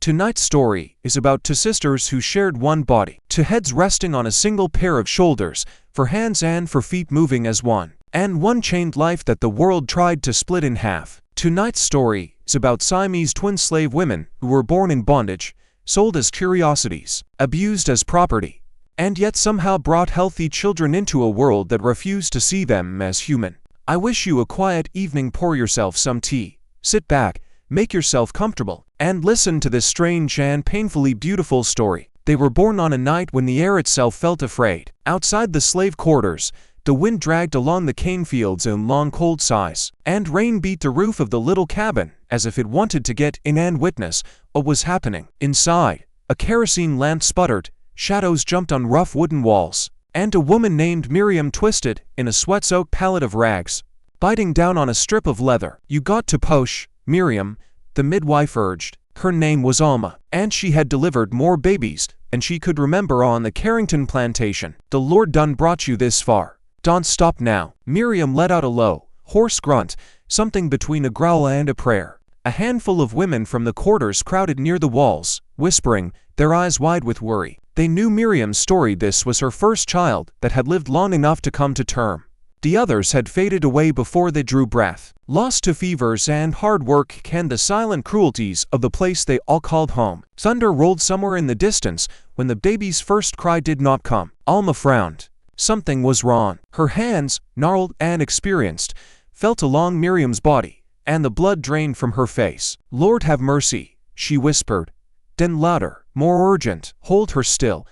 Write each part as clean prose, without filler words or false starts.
Tonight's story is about two sisters who shared one body, two heads resting on a single pair of shoulders, for hands and for feet moving as one, and one chained life that the world tried to split in half. Tonight's story is about Siamese twin slave women who were born in bondage, sold as curiosities, abused as property, and yet somehow brought healthy children into a world that refused to see them as human. I wish you a quiet evening. Pour yourself some tea, sit back, make yourself comfortable, and listen to this strange and painfully beautiful story. They were born on a night when the air itself felt afraid. Outside the slave quarters, the wind dragged along the cane fields in long cold sighs, and rain beat the roof of the little cabin as if it wanted to get in and witness what was happening. Inside, a kerosene lamp sputtered, shadows jumped on rough wooden walls, and a woman named Miriam twisted in a sweat-soaked pallet of rags, biting down on a strip of leather. "You got to push, Miriam," the midwife urged. Her name was Alma, and she had delivered more babies than she could remember on the Carrington plantation. "The Lord done brought you this far. Don't stop now." Miriam let out a low, hoarse grunt, something between a growl and a prayer. A handful of women from the quarters crowded near the walls, whispering, their eyes wide with worry. They knew Miriam's story. This was her first child that had lived long enough to come to term. The others had faded away before they drew breath, lost to fevers and hard work and the silent cruelties of the place they all called home. Thunder rolled somewhere in the distance when the baby's first cry did not come. Alma frowned. Something was wrong. Her hands, gnarled and experienced, felt along Miriam's body, and the blood drained from her face. "Lord have mercy," she whispered. Then louder, more urgent, "Hold her still.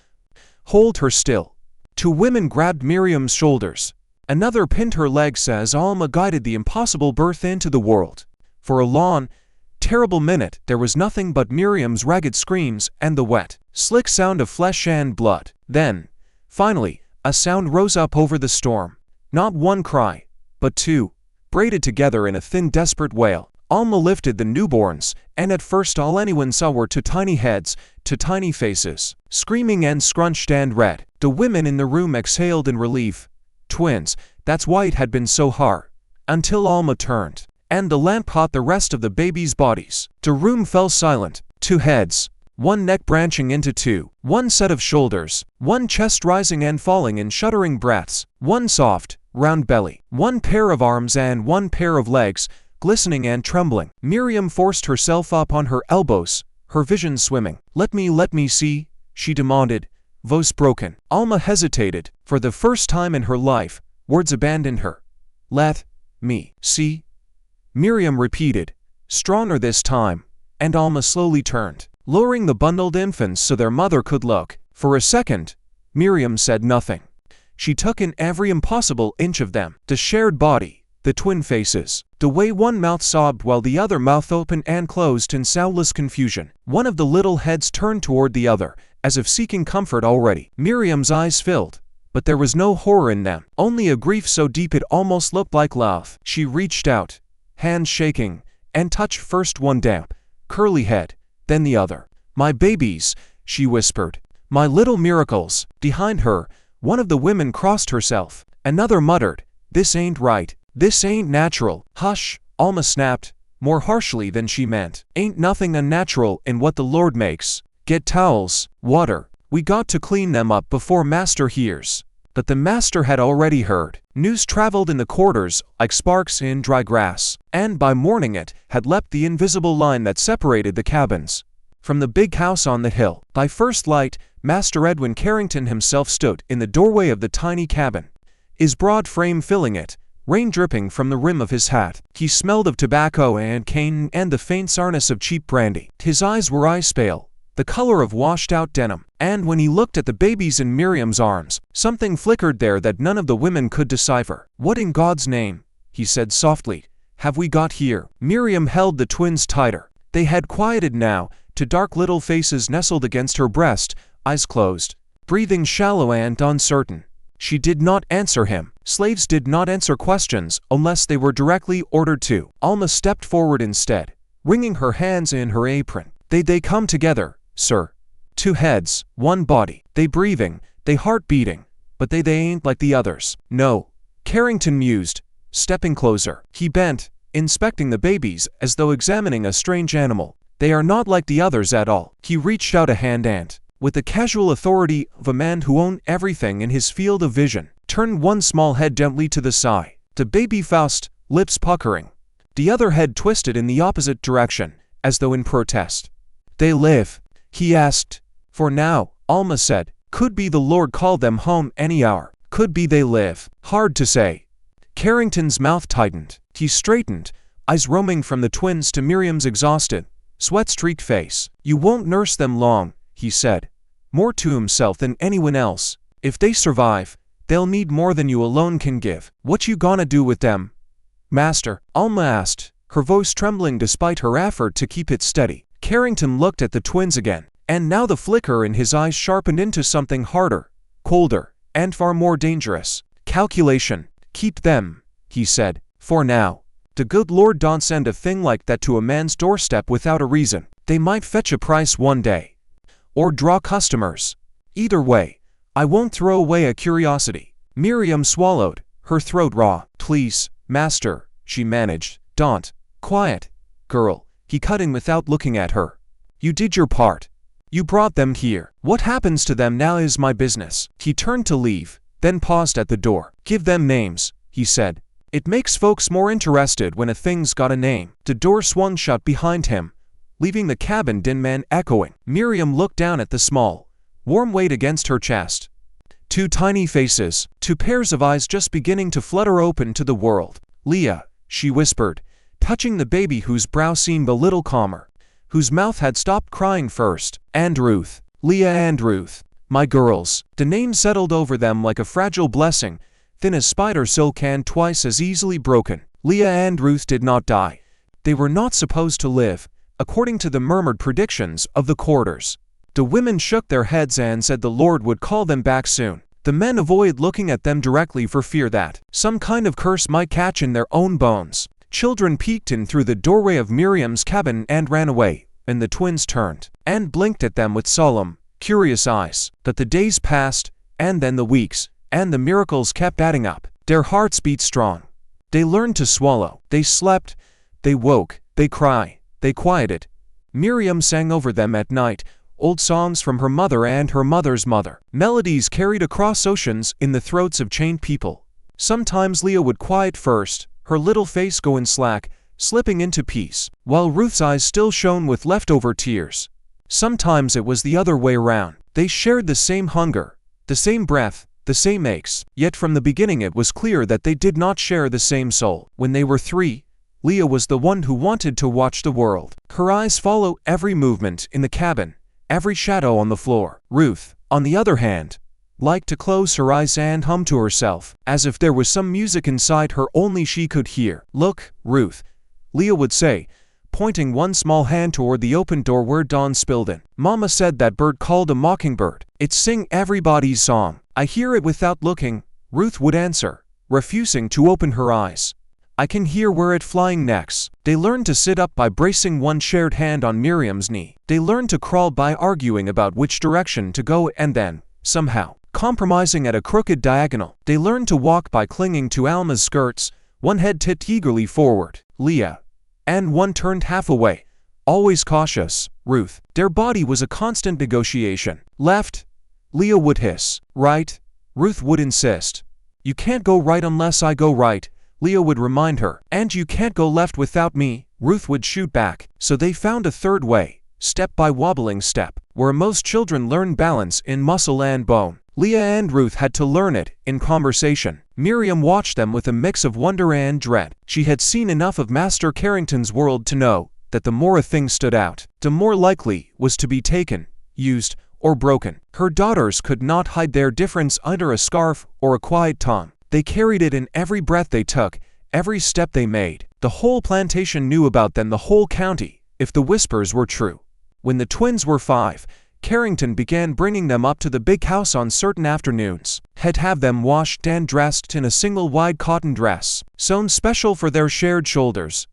Hold her still." Two women grabbed Miriam's shoulders. Another pinned her legs as Alma guided the impossible birth into the world. For a long, terrible minute, there was nothing but Miriam's ragged screams and the wet, slick sound of flesh and blood. Then, finally, a sound rose up over the storm. Not one cry, but two, braided together in a thin, desperate wail. Alma lifted the newborns, and at first all anyone saw were two tiny heads, two tiny faces, screaming and scrunched and red. The women in the room exhaled in relief. Twins, that's why it had been so hard. Until Alma turned, and the lamp caught the rest of the babies' bodies. The room fell silent. Two heads, one neck branching into two, one set of shoulders, one chest rising and falling in shuddering breaths, one soft, round belly, one pair of arms and one pair of legs, glistening and trembling. Miriam forced herself up on her elbows, her vision swimming. Let me see," she demanded, voice broken. Alma hesitated. For the first time in her life, words abandoned her. "Let me see," Miriam repeated, stronger this time, and Alma slowly turned, lowering the bundled infants so their mother could look. For a second, Miriam said nothing. She took in every impossible inch of them, the shared body, the twin faces, the way one mouth sobbed while the other mouth opened and closed in soundless confusion. One of the little heads turned toward the other, as if seeking comfort already. Miriam's eyes filled, but there was no horror in them, only a grief so deep it almost looked like love. She reached out, hands shaking, and touched first one damp, curly head, then the other. "My babies," she whispered. "My little miracles." Behind her, one of the women crossed herself. Another muttered, "This ain't right. This ain't natural." "Hush," Alma snapped, more harshly than she meant. "Ain't nothing unnatural in what the Lord makes. Get towels, water. We got to clean them up before Master hears." But the Master had already heard. News traveled in the quarters like sparks in dry grass, and by morning it had leapt the invisible line that separated the cabins from the big house on the hill. By first light, Master Edwin Carrington himself stood in the doorway of the tiny cabin, his broad frame filling it, rain dripping from the rim of his hat. He smelled of tobacco and cane and the faint sourness of cheap brandy. His eyes were ice-pale, the color of washed-out denim, and when he looked at the babies in Miriam's arms, something flickered there that none of the women could decipher. "What in God's name," he said softly, "have we got here?" Miriam held the twins tighter. They had quieted now, to dark little faces nestled against her breast, eyes closed, breathing shallow and uncertain. She did not answer him. Slaves did not answer questions unless they were directly ordered to. Alma stepped forward instead, wringing her hands in her apron. They come together, sir. Two heads, one body. They breathing, they heart beating, but they ain't like the others." "No," Carrington mused, stepping closer. He bent, inspecting the babies as though examining a strange animal. They are not like the others at all. He reached out a hand and, with the casual authority of a man who owned everything in his field of vision, turned one small head gently to the side. The baby Faust, lips puckering. The other head twisted in the opposite direction, as though in protest. "They live?" he asked. "For now," Alma said. "Could be the Lord called them home any hour. Could be they live. Hard to say." Carrington's mouth tightened. He straightened, eyes roaming from the twins to Miriam's exhausted, sweat-streaked face. "You won't nurse them long," he said, more to himself than anyone else. "If they survive, they'll need more than you alone can give. What you gonna do with them, Master?" Alma asked, her voice trembling despite her effort to keep it steady. Carrington looked at the twins again, and now the flicker in his eyes sharpened into something harder, colder, and far more dangerous. "Calculation. Keep them," he said, "for now. The good Lord don't send a thing like that to a man's doorstep without a reason. They might fetch a price one day, or draw customers. Either way, I won't throw away a curiosity." Miriam swallowed, her throat raw. "Please, Master," she managed. "Don't." "Quiet, girl," he cut in without looking at her. "You did your part. You brought them here. What happens to them now is my business." He turned to leave, then paused at the door. "Give them names," he said. "It makes folks more interested when a thing's got a name." The door swung shut behind him, leaving the cabin din man echoing. Miriam looked down at the small, warm weight against her chest. Two tiny faces, two pairs of eyes just beginning to flutter open to the world. "Leah," she whispered, touching the baby whose brow seemed a little calmer, whose mouth had stopped crying first. "And Ruth. Leah and Ruth. My girls." The name settled over them like a fragile blessing, thin as spider silk and twice as easily broken. Leah and Ruth did not die. They were not supposed to live, according to the murmured predictions of the quarters. The women shook their heads and said the Lord would call them back soon. The men avoided looking at them directly for fear that some kind of curse might catch in their own bones. Children peeked in through the doorway of Miriam's cabin and ran away, and the twins turned and blinked at them with solemn, curious eyes. But the days passed, and then the weeks, and the miracles kept adding up. Their hearts beat strong. They learned to swallow. They slept. They woke. They cried. They quieted. Miriam sang over them at night, old songs from her mother and her mother's mother. Melodies carried across oceans in the throats of chained people. Sometimes Leah would quiet first, her little face go in slack, slipping into peace, while Ruth's eyes still shone with leftover tears. Sometimes it was the other way around. They shared the same hunger, the same breath, the same aches, yet from the beginning it was clear that they did not share the same soul. When they were 3, Leah was the one who wanted to watch the world. Her eyes followed every movement in the cabin, every shadow on the floor. Ruth, on the other hand, liked to close her eyes and hum to herself, as if there was some music inside her only she could hear. "Look, Ruth," Leah would say, pointing one small hand toward the open door where dawn spilled in. "Mama said that bird called a mockingbird. It sing everybody's song." "I hear it without looking," Ruth would answer, refusing to open her eyes. "I can hear where it flying next." They learned to sit up by bracing one shared hand on Miriam's knee. They learned to crawl by arguing about which direction to go and then, somehow, compromising at a crooked diagonal. They learned to walk by clinging to Alma's skirts, one head tipped eagerly forward, Leah, and one turned half away, always cautious, Ruth. Their body was a constant negotiation. "Left," Leah would hiss. "Right," Ruth would insist. "You can't go right unless I go right," Leah would remind her. "And you can't go left without me," Ruth would shoot back. So they found a third way, step by wobbling step, where most children learn balance in muscle and bone. Leah and Ruth had to learn it in conversation. Miriam watched them with a mix of wonder and dread. She had seen enough of Master Carrington's world to know that the more a thing stood out, the more likely was to be taken, used, or broken. Her daughters could not hide their difference under a scarf or a quiet tongue. They carried it in every breath they took, every step they made. The whole plantation knew about them, the whole county, if the whispers were true. When the twins were 5, Carrington began bringing them up to the big house on certain afternoons. He'd have them washed and dressed in a single wide cotton dress, sewn special for their shared shoulders.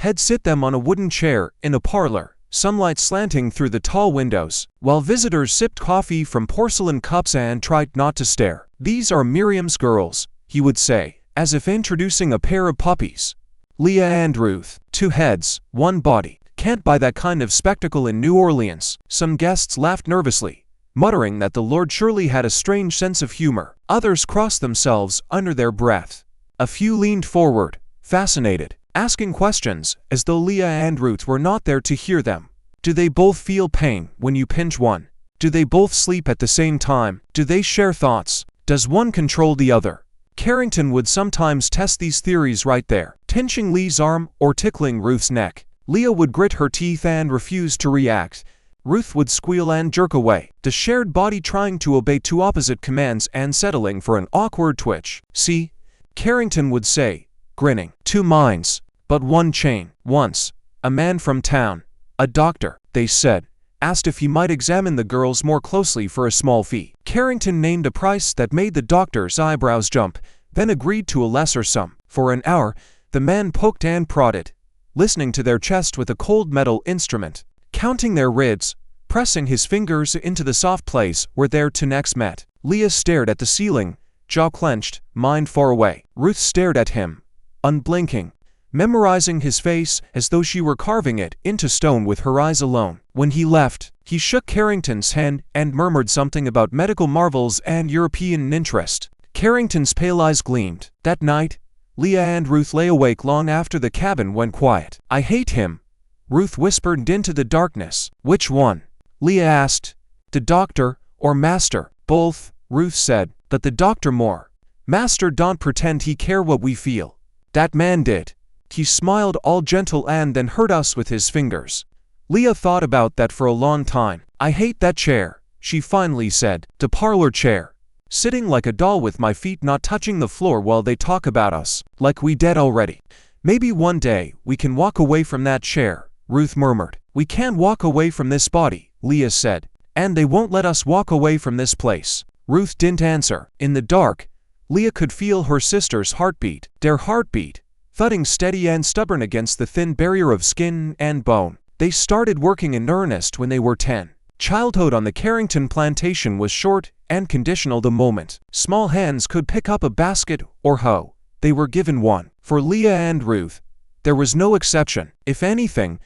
He'd sit them on a wooden chair in a parlor, sunlight slanting through the tall windows, while visitors sipped coffee from porcelain cups and tried not to stare. "These are Miriam's girls," he would say, as if introducing a pair of puppies. "Leah and Ruth, 2 heads, 1 body. Can't buy that kind of spectacle in New Orleans. Some guests laughed nervously, muttering that the Lord surely had a strange sense of humor. Others crossed themselves under their breath. A few leaned forward, fascinated, asking questions as though Leah and Ruth were not there to hear them. Do they both feel pain when you pinch one? Do they both sleep at the same time? Do they share thoughts? Does one control the other? Carrington would sometimes test these theories right there, pinching Lee's arm or tickling Ruth's neck. Leah would grit her teeth and refuse to react. Ruth would squeal and jerk away, the shared body trying to obey two opposite commands and settling for an awkward twitch. See? Carrington would say, grinning. Two minds, but one chain. Once, a man from town, a doctor, they said, asked if he might examine the girls more closely for a small fee. Carrington named a price that made the doctor's eyebrows jump, then agreed to a lesser sum. For an hour, the man poked and prodded, listening to their chest with a cold metal instrument, counting their ribs, pressing his fingers into the soft place where their two necks met. Leah stared at the ceiling, jaw clenched, mind far away. Ruth stared at him, unblinking, memorizing his face as though she were carving it into stone with her eyes alone. When he left, he shook Carrington's hand and murmured something about medical marvels and European interest. Carrington's pale eyes gleamed. That night, Leah and Ruth lay awake long after the cabin went quiet. I hate him, Ruth whispered into the darkness. Which one? Leah asked. The doctor or master? Both, Ruth said, but the doctor more. Master don't pretend he care what we feel. That man did. He smiled all gentle and then hurt us with his fingers. Leah thought about that for a long time. I hate that chair, she finally said. The parlor chair. Sitting like a doll with my feet not touching the floor while they talk about us, like we dead already. Maybe one day we can walk away from that chair, Ruth murmured. We can't walk away from this body, Leah said. And they won't let us walk away from this place. Ruth didn't answer. In the dark, Leah could feel her sister's heartbeat, their heartbeat, thudding steady and stubborn against the thin barrier of skin and bone. They started working in earnest when they were 10. Childhood on the Carrington plantation was short and conditional. The moment small hands could pick up a basket or hoe, they were given one. For Leah and Ruth, there was no exception. If anything,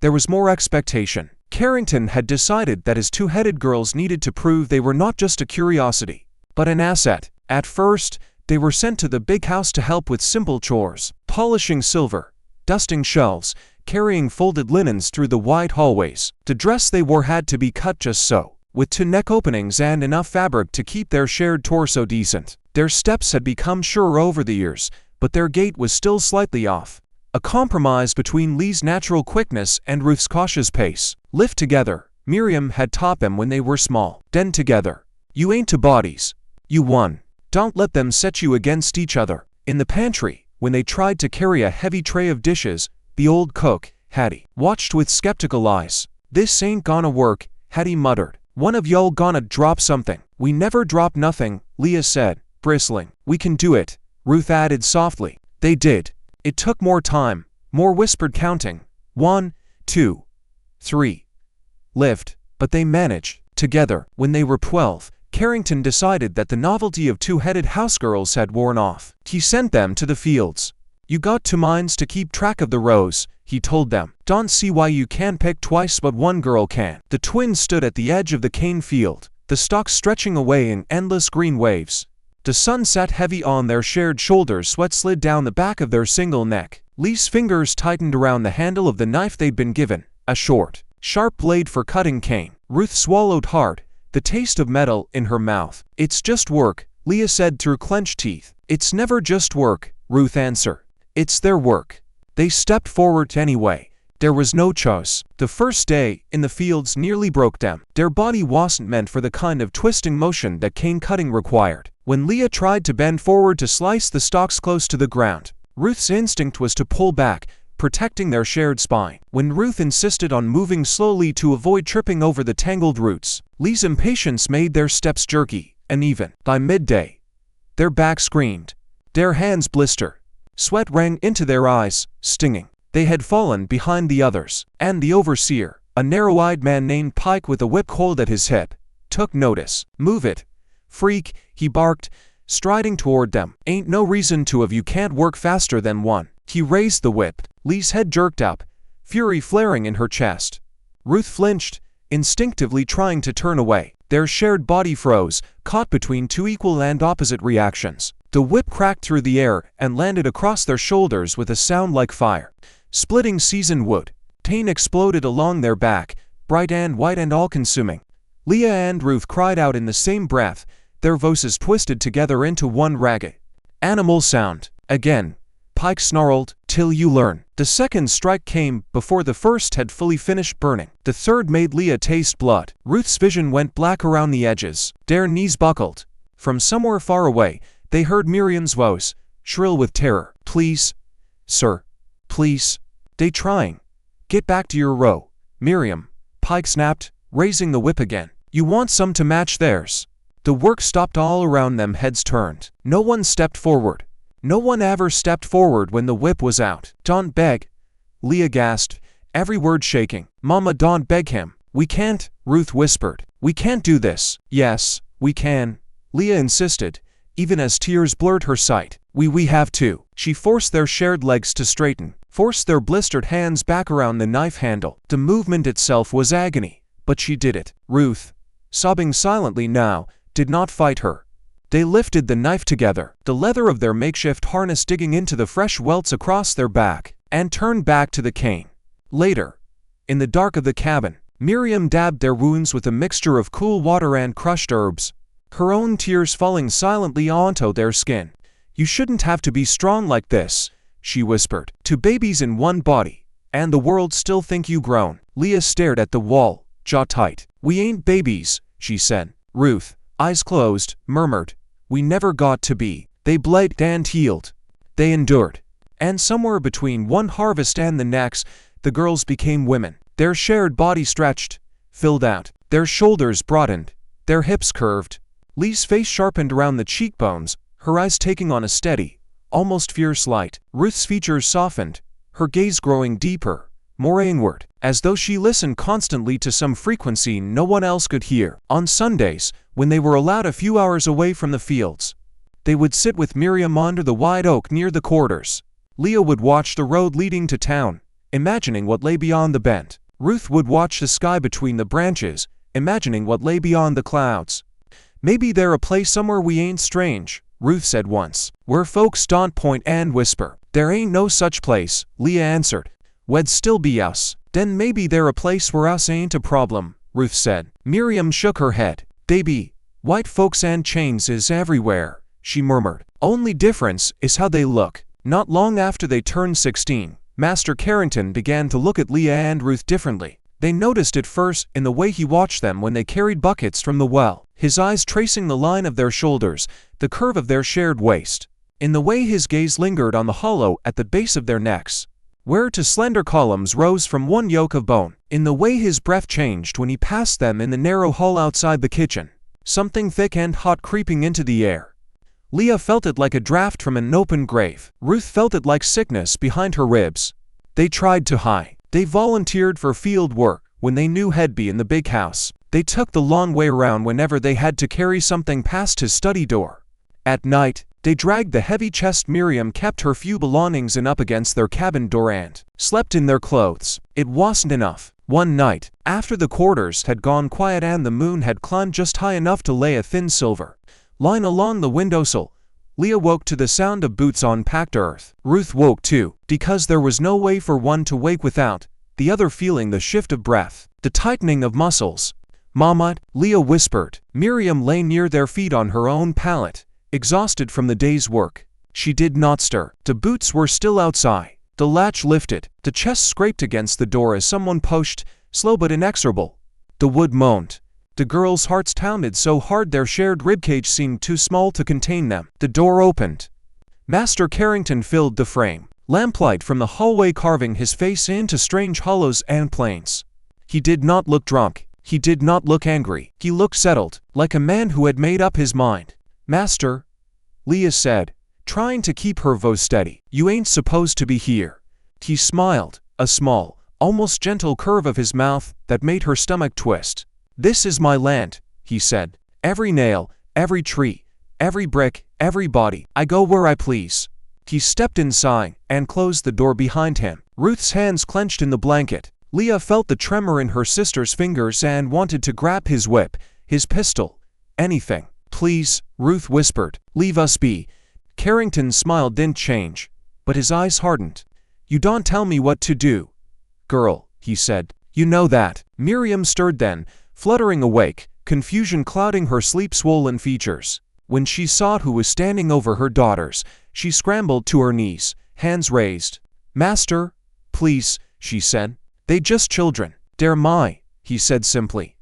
there was more expectation. Carrington had decided that his two-headed girls needed to prove they were not just a curiosity, but an asset. At first, they were sent to the big house to help with simple chores, polishing silver, dusting shelves, carrying folded linens through the wide hallways. The dress they wore had to be cut just so, with two neck openings and enough fabric to keep their shared torso decent. Their steps had become surer over the years, but their gait was still slightly off. A compromise between Lee's natural quickness and Ruth's cautious pace. Lift together, Miriam had taught them when they were small. Then together. You ain't two bodies. You one. Don't let them set you against each other. In the pantry, when they tried to carry a heavy tray of dishes, the old cook, Hattie, watched with skeptical eyes. This ain't gonna work, Hattie muttered. One of y'all gonna drop something. We never drop nothing, Leah said, bristling. We can do it, Ruth added softly. They did. It took more time, more whispered counting. 1, 2, 3. Lift, but they managed. Together, when they were 12, Carrington decided that the novelty of two-headed housegirls had worn off. He sent them to the fields. You got two minds to keep track of the rows, he told them. Don't see why you can't pick twice but one girl can. The twins stood at the edge of the cane field, the stalks stretching away in endless green waves. The sun sat heavy on their shared shoulders, sweat slid down the back of their single neck. Lee's fingers tightened around the handle of the knife they'd been given, a short, sharp blade for cutting cane. Ruth swallowed hard, the taste of metal in her mouth. It's just work, Leah said through clenched teeth. It's never just work, Ruth answered. It's their work. They stepped forward anyway. There was no choice. The first day in the fields nearly broke them. Their body wasn't meant for the kind of twisting motion that cane cutting required. When Leah tried to bend forward to slice the stalks close to the ground, Ruth's instinct was to pull back, protecting their shared spine. When Ruth insisted on moving slowly to avoid tripping over the tangled roots, Lee's impatience made their steps jerky, uneven. By midday, their backs screamed, their hands blistered. Sweat rang into their eyes, stinging. They had fallen behind the others, and the overseer, a narrow-eyed man named Pike with a whip hold at his hip, took notice. Move it, freak, he barked, striding toward them. Ain't no reason to if you can't work faster than one. He raised the whip. Lee's head jerked up, fury flaring in her chest. Ruth flinched, instinctively trying to turn away. Their shared body froze, caught between two equal and opposite reactions. The whip cracked through the air and landed across their shoulders with a sound like fire. Splitting seasoned wood. Pain exploded along their back, bright and white and all-consuming. Leah and Ruth cried out in the same breath, their voices twisted together into one ragged animal sound. Again, Pike snarled, "Till you learn." The second strike came before the first had fully finished burning. The third made Leah taste blood. Ruth's vision went black around the edges. Their knees buckled. From somewhere far away, they heard Miriam's voice, shrill with terror. "Please, sir, please. They trying. Get back to your row." "Miriam," Pike snapped, raising the whip again. "You want some to match theirs." The work stopped all around them, heads turned. No one stepped forward. No one ever stepped forward when the whip was out. "Don't beg," Leah gasped, every word shaking. "Mama, don't beg him." "We can't," Ruth whispered. "We can't do this." "Yes, we can," Leah insisted, even as tears blurred her sight. We have to." She forced their shared legs to straighten, forced their blistered hands back around the knife handle. The movement itself was agony, but she did it. Ruth, sobbing silently now, did not fight her. They lifted the knife together, the leather of their makeshift harness digging into the fresh welts across their back, and turned back to the cane. Later, in the dark of the cabin, Miriam dabbed their wounds with a mixture of cool water and crushed herbs, her own tears falling silently onto their skin. "You shouldn't have to be strong like this," she whispered. "Two babies in one body, and the world still think you grown." Leah stared at the wall, jaw tight. "We ain't babies," she said. Ruth, eyes closed, murmured, "We never got to be." They bled and healed. They endured. And somewhere between one harvest and the next, the girls became women. Their shared body stretched, filled out. Their shoulders broadened, their hips curved. Lee's face sharpened around the cheekbones, her eyes taking on a steady, almost fierce light. Ruth's features softened, her gaze growing deeper, more inward, as though she listened constantly to some frequency no one else could hear. On Sundays, when they were allowed a few hours away from the fields, they would sit with Miriam under the wide oak near the quarters. Leah would watch the road leading to town, imagining what lay beyond the bend. Ruth would watch the sky between the branches, imagining what lay beyond the clouds. "Maybe there a place somewhere we ain't strange," Ruth said once, "where folks don't point and whisper." "There ain't no such place," Leah answered. "We'd still be us." "Then maybe there a place where us ain't a problem," Ruth said. Miriam shook her head. "They be. White folks and chains is everywhere," she murmured. "Only difference is how they look." Not long after they turned 16, Master Carrington began to look at Leah and Ruth differently. They noticed it first in the way he watched them when they carried buckets from the well, his eyes tracing the line of their shoulders, the curve of their shared waist, in the way his gaze lingered on the hollow at the base of their necks, where two slender columns rose from one yoke of bone, in the way his breath changed when he passed them in the narrow hall outside the kitchen, something thick and hot creeping into the air. Leah felt it like a draft from an open grave. Ruth felt it like sickness behind her ribs. They tried to hide. They volunteered for field work when they knew he'd be in the big house. They took the long way around whenever they had to carry something past his study door. At night, they dragged the heavy chest Miriam kept her few belongings in up against their cabin door and slept in their clothes. It wasn't enough. One night, after the quarters had gone quiet and the moon had climbed just high enough to lay a thin silver line along the windowsill, Leah woke to the sound of boots on packed earth. Ruth woke too, because there was no way for one to wake without the other feeling the shift of breath, the tightening of muscles. "Mama," Leah whispered. Miriam lay near their feet on her own pallet, exhausted from the day's work. She did not stir. The boots were still outside. The latch lifted. The chest scraped against the door as someone pushed, slow but inexorable. The wood moaned. The girls' hearts pounded so hard their shared ribcage seemed too small to contain them. The door opened. Master Carrington filled the frame, lamplight from the hallway carving his face into strange hollows and planes. He did not look drunk. He did not look angry. He looked settled, like a man who had made up his mind. "Master," Leah said, trying to keep her voice steady, "you ain't supposed to be here." He smiled, a small, almost gentle curve of his mouth that made her stomach twist. "This is my land," he said. "Every nail, every tree, every brick, every body. I go where I please." He stepped inside and closed the door behind him. Ruth's hands clenched in the blanket. Leah felt the tremor in her sister's fingers and wanted to grab his whip, his pistol, anything. "Please," Ruth whispered, "leave us be." Carrington's smile didn't change, but his eyes hardened. "You don't tell me what to do, girl," he said. "You know that." Miriam stirred then, fluttering awake, confusion clouding her sleep-swollen features. When she saw who was standing over her daughters, she scrambled to her knees, hands raised. "Master, please," she said. "They just children." "They're my," he said simply.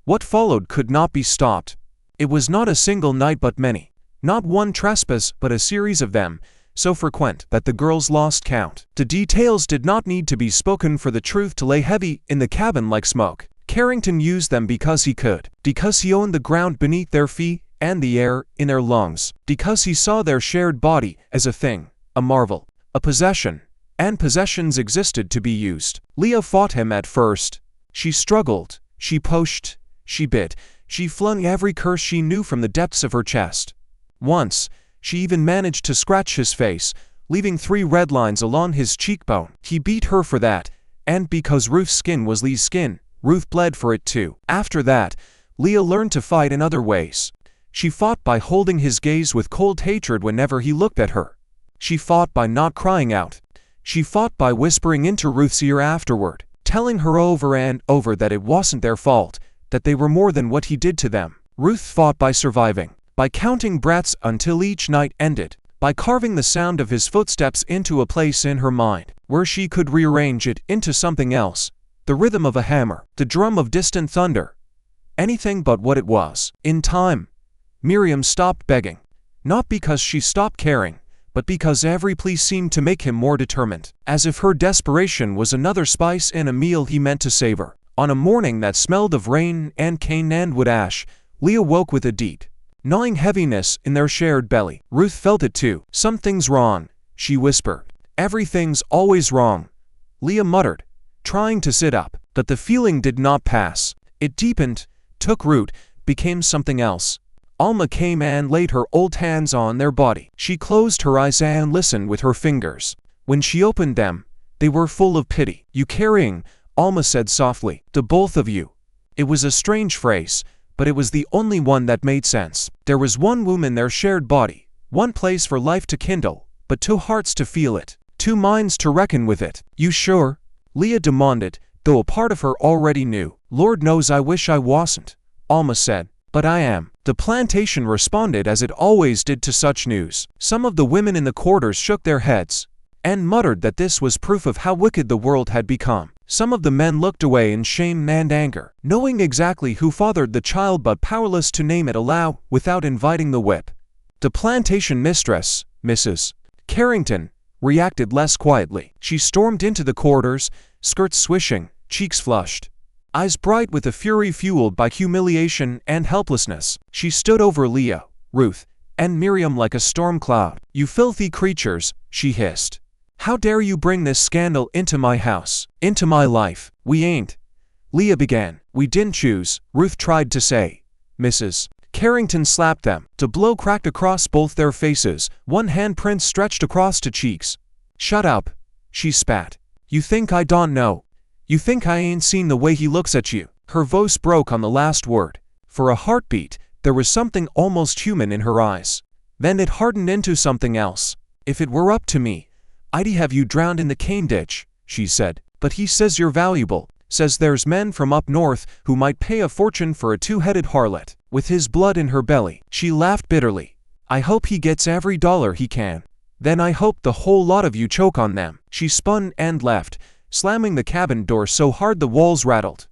What followed could not be stopped. It was not a single night but many. Not one trespass but a series of them, so frequent that the girls lost count. The details did not need to be spoken for the truth to lay heavy in the cabin like smoke. Carrington used them because he could, because he owned the ground beneath their feet and the air in their lungs, because he saw their shared body as a thing, a marvel, a possession, and possessions existed to be used. Leah fought him at first. She struggled, she pushed, she bit, she flung every curse she knew from the depths of her chest. Once, she even managed to scratch his face, leaving 3 red lines along his cheekbone. He beat her for that, and because Ruth's skin was Leah's skin, Ruth bled for it too. After that, Leah learned to fight in other ways. She fought by holding his gaze with cold hatred whenever he looked at her. She fought by not crying out. She fought by whispering into Ruth's ear afterward, telling her over and over that it wasn't their fault, that they were more than what he did to them. Ruth fought by surviving, by counting breaths until each night ended, by carving the sound of his footsteps into a place in her mind, where she could rearrange it into something else, the rhythm of a hammer, the drum of distant thunder, anything but what it was. In time, Miriam stopped begging, not because she stopped caring, but because every plea seemed to make him more determined, as if her desperation was another spice in a meal he meant to savor. On a morning that smelled of rain and cane and wood ash, Leah woke with a deep, gnawing heaviness in their shared belly. Ruth felt it too. "Something's wrong," she whispered. "Everything's always wrong," Leah muttered, trying to sit up. But the feeling did not pass. It deepened, took root, became something else. Alma came and laid her old hands on their body. She closed her eyes and listened with her fingers. When she opened them, they were full of pity. "You carrying," Alma said softly, "the both of you." It was a strange phrase, but it was the only one that made sense. There was one womb in their shared body, one place for life to kindle, but 2 hearts to feel it, 2 minds to reckon with it. "You sure?" Leah demanded, though a part of her already knew. "Lord knows I wish I wasn't," Alma said. "But I am." The plantation responded as it always did to such news. Some of the women in the quarters shook their heads and muttered that this was proof of how wicked the world had become. Some of the men looked away in shame and anger, knowing exactly who fathered the child but powerless to name it aloud without inviting the whip. The plantation mistress, Mrs. Carrington, reacted less quietly. She stormed into the quarters, skirts swishing, cheeks flushed, eyes bright with a fury fueled by humiliation and helplessness. She stood over Leah, Ruth, and Miriam like a storm cloud. "You filthy creatures," she hissed. "How dare you bring this scandal into my house, into my life?" "We ain't," Leah began. "We didn't choose," Ruth tried to say. Mrs. Carrington slapped them. The blow cracked across both their faces, one handprint stretched across to cheeks. "Shut up," she spat. "You think I don't know? You think I ain't seen the way he looks at you?" Her voice broke on the last word. For a heartbeat, there was something almost human in her eyes. Then it hardened into something else. "If it were up to me, I'd have you drowned in the cane ditch," she said. "But he says you're valuable, says there's men from up north who might pay a fortune for a 2-headed harlot, with his blood in her belly." She laughed bitterly. "I hope he gets every dollar he can. Then I hope the whole lot of you choke on them." She spun and left, slamming the cabin door so hard the walls rattled.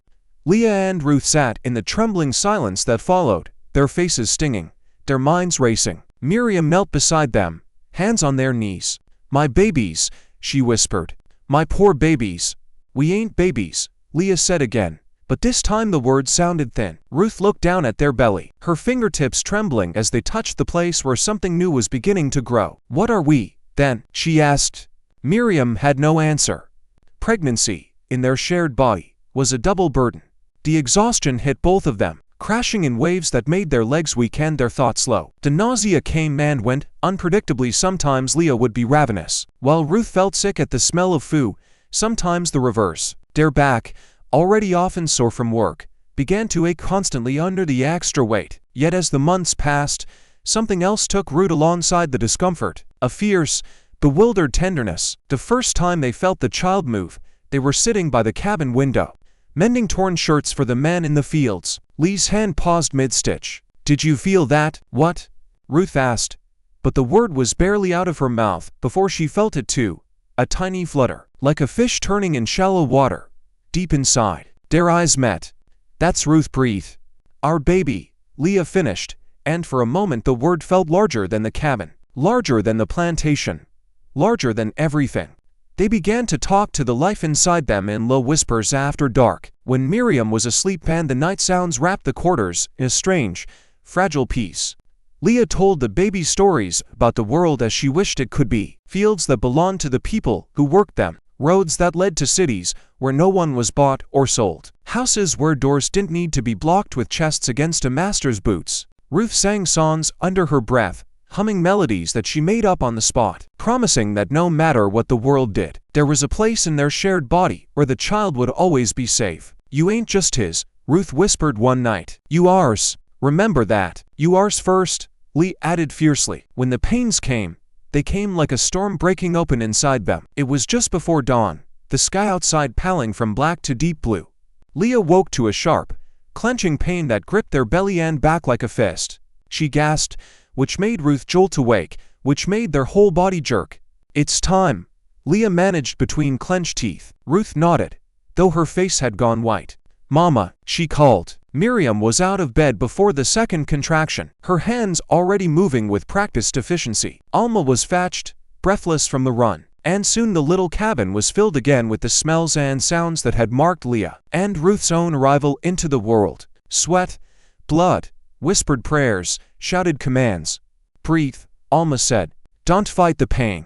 Leah and Ruth sat in the trembling silence that followed, their faces stinging, their minds racing. Miriam knelt beside them, hands on their knees. "My babies," she whispered. "My poor babies." "We ain't babies," Leah said again, but this time the words sounded thin. Ruth looked down at their belly, her fingertips trembling as they touched the place where something new was beginning to grow. "What are we, then?" she asked. Miriam had no answer. Pregnancy, in their shared body, was a double burden. The exhaustion hit both of them, crashing in waves that made their legs weak and their thoughts slow. The nausea came and went, unpredictably. Sometimes Leah would be ravenous, while Ruth felt sick at the smell of food, sometimes the reverse. Their back, already often sore from work, began to ache constantly under the extra weight. Yet as the months passed, something else took root alongside the discomfort, a fierce, bewildered tenderness. The first time they felt the child move, they were sitting by the cabin window, mending torn shirts for the men in the fields. Lee's hand paused mid-stitch. "Did you feel that?" "What?" Ruth asked, but the word was barely out of her mouth before she felt it too, a tiny flutter, like a fish turning in shallow water, deep inside. Their eyes met. "That's Ruth breathed." "Our baby," Leah finished, and for a moment the word felt larger than the cabin, larger than the plantation, larger than everything. They began to talk to the life inside them in low whispers after dark, when Miriam was asleep and the night sounds wrapped the quarters in a strange, fragile peace. Leah told the baby stories about the world as she wished it could be, fields that belonged to the people who worked them, roads that led to cities where no one was bought or sold, houses where doors didn't need to be blocked with chests against a master's boots. Ruth sang songs under her breath, humming melodies that she made up on the spot, promising that no matter what the world did, there was a place in their shared body where the child would always be safe. "You ain't just his," Ruth whispered one night. "You ours. Remember that. You ours first," Lee added fiercely. When the pains came, they came like a storm breaking open inside them. It was just before dawn, the sky outside paling from black to deep blue. Leah woke to a sharp, clenching pain that gripped their belly and back like a fist. She gasped, which made Ruth jolt awake, which made their whole body jerk. "It's time," Leah managed between clenched teeth. Ruth nodded, though her face had gone white. "Mama," she called. Miriam was out of bed before the second contraction, her hands already moving with practiced efficiency. Alma was fetched, breathless from the run, and soon the little cabin was filled again with the smells and sounds that had marked Leah and Ruth's own arrival into the world. Sweat, blood, whispered prayers, shouted commands. "Breathe," Alma said. "Don't fight the pain.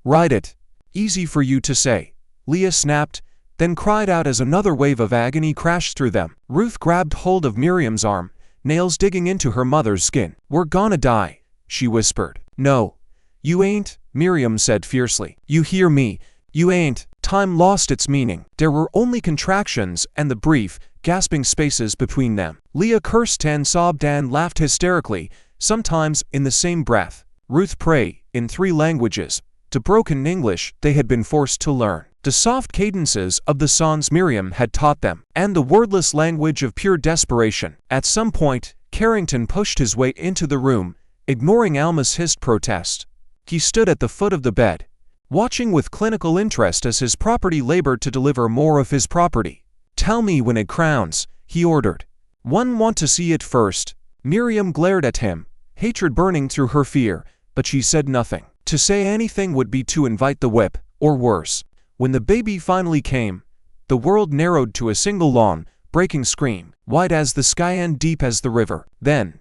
Ride it." "Easy for you to say," Leah snapped, then cried out as another wave of agony crashed through them. Ruth grabbed hold of Miriam's arm, nails digging into her mother's skin. "We're gonna die," she whispered. "No, you ain't," Miriam said fiercely. "You hear me? You ain't." Time lost its meaning. There were only contractions and the brief, gasping spaces between them. Leah cursed and sobbed and laughed hysterically, sometimes in the same breath. Ruth prayed, in 3 languages, to broken English they had been forced to learn, the soft cadences of the songs Miriam had taught them, and the wordless language of pure desperation. At some point, Carrington pushed his way into the room, ignoring Alma's hissed protest. He stood at the foot of the bed, watching with clinical interest as his property labored to deliver more of his property. "Tell me when it crowns," he ordered. "One want to see it first." Miriam glared at him, hatred burning through her fear, but she said nothing. To say anything would be to invite the whip, or worse. When the baby finally came, the world narrowed to a single long, breaking scream, wide as the sky and deep as the river. Then,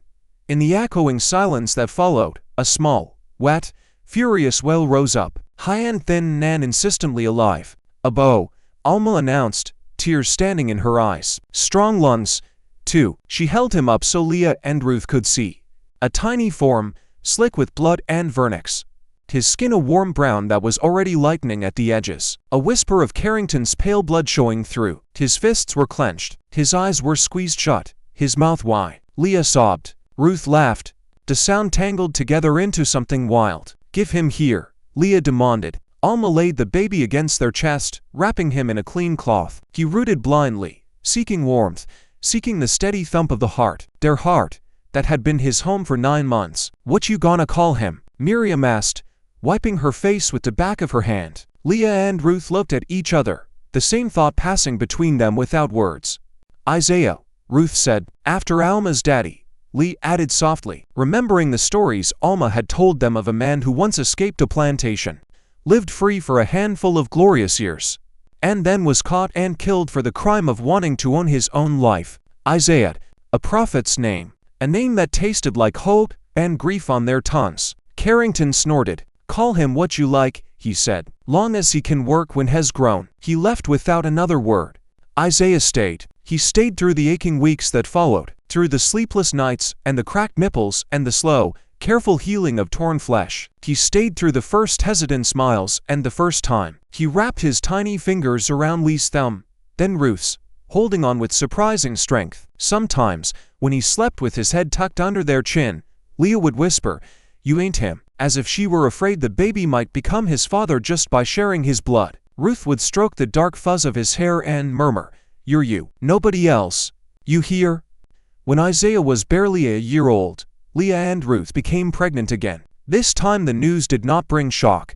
in the echoing silence that followed, a small, wet, furious wail rose up, high and thin and insistently alive. "A bow," Alma announced, tears standing in her eyes. "Strong lungs, too." She held him up so Leah and Ruth could see. A tiny form, slick with blood and vernix. His skin a warm brown that was already lightening at the edges. A whisper of Carrington's pale blood showing through. His fists were clenched. His eyes were squeezed shut. His mouth wide. Leah sobbed. Ruth laughed. The sound tangled together into something wild. "Give him here," Leah demanded. Alma laid the baby against their chest, wrapping him in a clean cloth. He rooted blindly, seeking warmth, seeking the steady thump of the heart. Their heart, that had been his home for 9 months. "What you gonna call him?" Miriam asked, wiping her face with the back of her hand. Leah and Ruth looked at each other, the same thought passing between them without words. "Isaiah," Ruth said. "After Alma's daddy," Lee added softly, remembering the stories Alma had told them of a man who once escaped a plantation, lived free for a handful of glorious years, and then was caught and killed for the crime of wanting to own his own life. Isaiah, a prophet's name, a name that tasted like hope and grief on their tongues. Carrington snorted. "Call him what you like," he said, "long as he can work when has grown." He left without another word. Isaiah stayed. He stayed through the aching weeks that followed, through the sleepless nights and the cracked nipples and the slow, careful healing of torn flesh. He stayed through the first hesitant smiles and the first time. He wrapped his tiny fingers around Lee's thumb, then Ruth's, holding on with surprising strength. Sometimes, when he slept with his head tucked under their chin, Leah would whisper, "You ain't him," as if she were afraid the baby might become his father just by sharing his blood. Ruth would stroke the dark fuzz of his hair and murmur, "You're you, nobody else. You hear?" When Isaiah was barely a year old, Leah and Ruth became pregnant again. This time the news did not bring shock.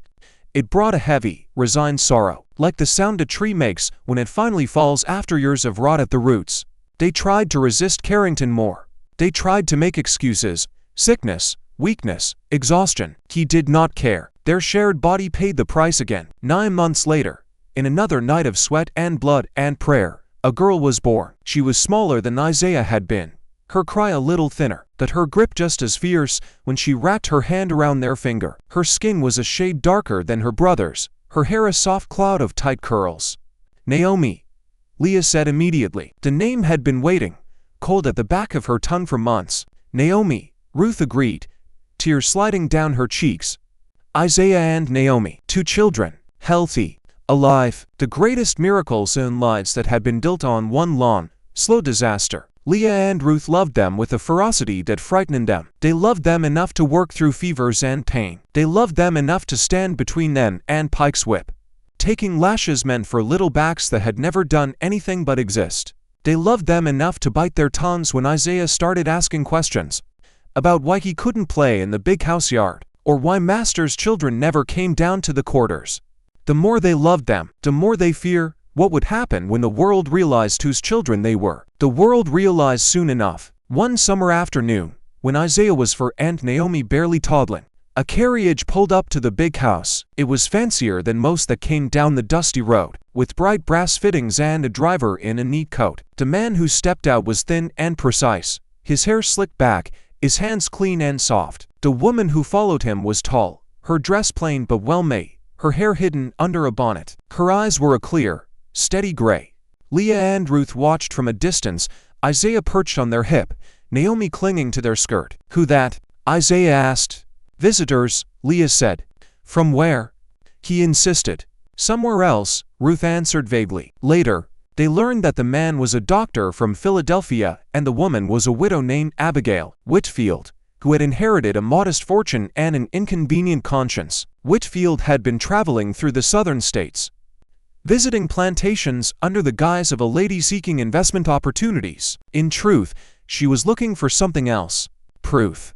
It brought a heavy, resigned sorrow, like the sound a tree makes when it finally falls after years of rot at the roots. They tried to resist Carrington more. They tried to make excuses, sickness, weakness, exhaustion. He did not care. Their shared body paid the price again. 9 months later, in another night of sweat and blood and prayer, a girl was born. She was smaller than Isaiah had been, her cry a little thinner, but her grip just as fierce when she wrapped her hand around their finger. Her skin was a shade darker than her brother's, her hair a soft cloud of tight curls. "Naomi," Leah said immediately. The name had been waiting, cold at the back of her tongue for months. "Naomi," Ruth agreed, tears sliding down her cheeks. Isaiah and Naomi, 2 children, healthy, alive, the greatest miracles in lives that had been built on one long, slow disaster. Leah and Ruth loved them with a ferocity that frightened them. They loved them enough to work through fevers and pain. They loved them enough to stand between them and Pike's whip, taking lashes meant for little backs that had never done anything but exist. They loved them enough to bite their tongues when Isaiah started asking questions about why he couldn't play in the big house yard, or why Master's children never came down to the quarters. The more they loved them, the more they feared what would happen when the world realized whose children they were. The world realized soon enough. One summer afternoon, when Isaiah was 4 and Naomi barely toddling, a carriage pulled up to the big house. It was fancier than most that came down the dusty road, with bright brass fittings and a driver in a neat coat. The man who stepped out was thin and precise, his hair slicked back, his hands clean and soft. The woman who followed him was tall, her dress plain but well-made, her hair hidden under a bonnet. Her eyes were a clear, steady gray. Leah and Ruth watched from a distance, Isaiah perched on their hip, Naomi clinging to their skirt. "Who that?" Isaiah asked. "Visitors," Leah said. "From where?" he insisted. "Somewhere else," Ruth answered vaguely. Later, they learned that the man was a doctor from Philadelphia and the woman was a widow named Abigail Whitfield, who had inherited a modest fortune and an inconvenient conscience. Whitfield had been traveling through the southern states, visiting plantations under the guise of a lady seeking investment opportunities. In truth, she was looking for something else. Proof.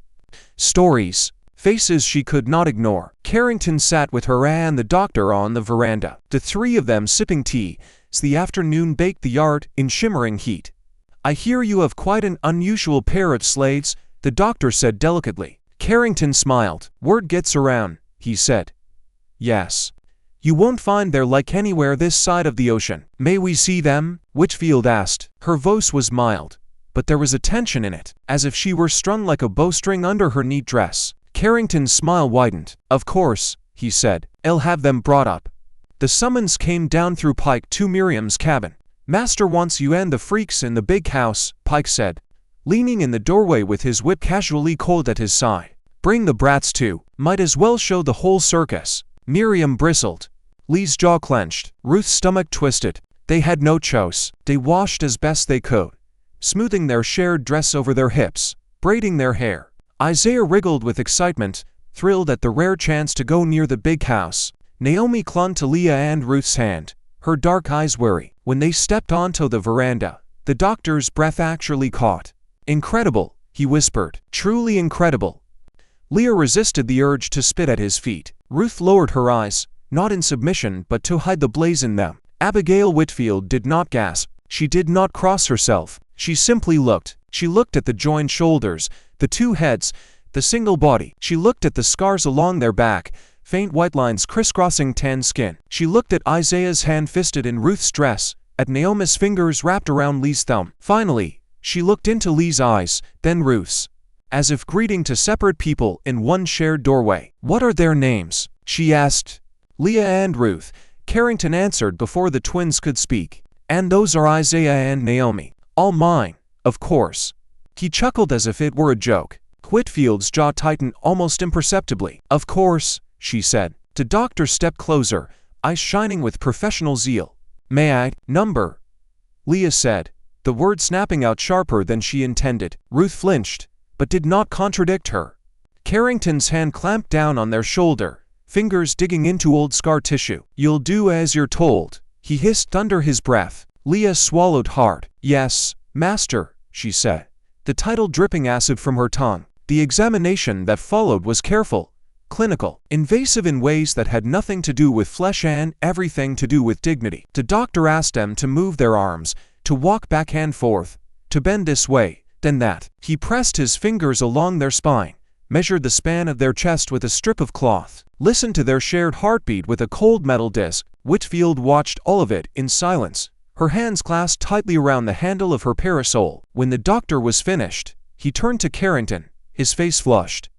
Stories. Faces she could not ignore. Carrington sat with her and the doctor on the veranda, the 3 of them sipping tea as the afternoon baked the yard in shimmering heat. "I hear you have quite an unusual pair of slaves," the doctor said delicately. Carrington smiled. "Word gets around," he said. "Yes. You won't find they're like anywhere this side of the ocean." "May we see them?" Whitfield asked. Her voice was mild, but there was a tension in it, as if she were strung like a bowstring under her neat dress. Carrington's smile widened. "Of course," he said. "I'll have them brought up." The summons came down through Pike to Miriam's cabin. "Master wants you and the freaks in the big house," Pike said, leaning in the doorway with his whip casually coiled at his side. "Bring the brats too. Might as well show the whole circus." Miriam bristled. Lee's jaw clenched. Ruth's stomach twisted. They had no choice. They washed as best they could, smoothing their shared dress over their hips, braiding their hair. Isaiah wriggled with excitement, thrilled at the rare chance to go near the big house. Naomi clung to Leah and Ruth's hand, her dark eyes wary. When they stepped onto the veranda, the doctor's breath actually caught. "Incredible," he whispered. "Truly incredible." Leah resisted the urge to spit at his feet. Ruth lowered her eyes, not in submission but to hide the blaze in them. Abigail Whitfield did not gasp. She did not cross herself. She simply looked. She looked at the joined shoulders, the 2 heads, the single body. She looked at the scars along their back, faint white lines crisscrossing tan skin. She looked at Isaiah's hand fisted in Ruth's dress, at Naomi's fingers wrapped around Lee's thumb. Finally, she looked into Lee's eyes, then Ruth's, as if greeting 2 separate people in one shared doorway. "What are their names?" she asked. "Leah and Ruth," Carrington answered before the twins could speak. "And those are Isaiah and Naomi. All mine, of course." He chuckled as if it were a joke. Whitfield's jaw tightened almost imperceptibly. "Of course," she said. The doctor stepped closer, eyes shining with professional zeal. "May I number?" Leah said, the word snapping out sharper than she intended. Ruth flinched, but did not contradict her. Carrington's hand clamped down on their shoulder, fingers digging into old scar tissue. "You'll do as you're told," he hissed under his breath. Leah swallowed hard. "Yes, master," she said, the title dripping acid from her tongue. The examination that followed was careful, clinical, invasive in ways that had nothing to do with flesh and everything to do with dignity. The doctor asked them to move their arms, to walk back and forth, to bend this way, then that. He pressed his fingers along their spine, measured the span of their chest with a strip of cloth, listened to their shared heartbeat with a cold metal disc. Whitfield watched all of it in silence, her hands clasped tightly around the handle of her parasol. When the doctor was finished, he turned to Carrington, his face flushed.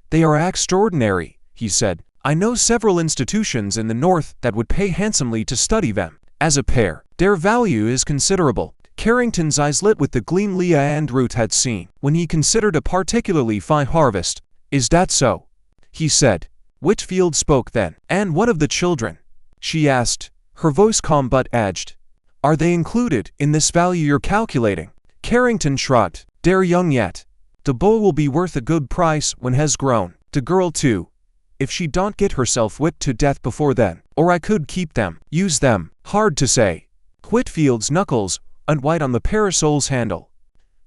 "They are extraordinary," he said. "I know several institutions in the North that would pay handsomely to study them. As a pair, their value is considerable." Carrington's eyes lit with the gleam Leah and Ruth had seen when he considered a particularly fine harvest. "Is that so?" he said. Whitfield spoke then. "And what of the children?" she asked, her voice calm but edged. "Are they included in this value you're calculating?" Carrington shrugged. "They're young yet. The boy will be worth a good price when has grown. The girl too, if she don't get herself whipped to death before then. Or I could keep them, use them, hard to say." Whitfield's knuckles went white on the parasol's handle.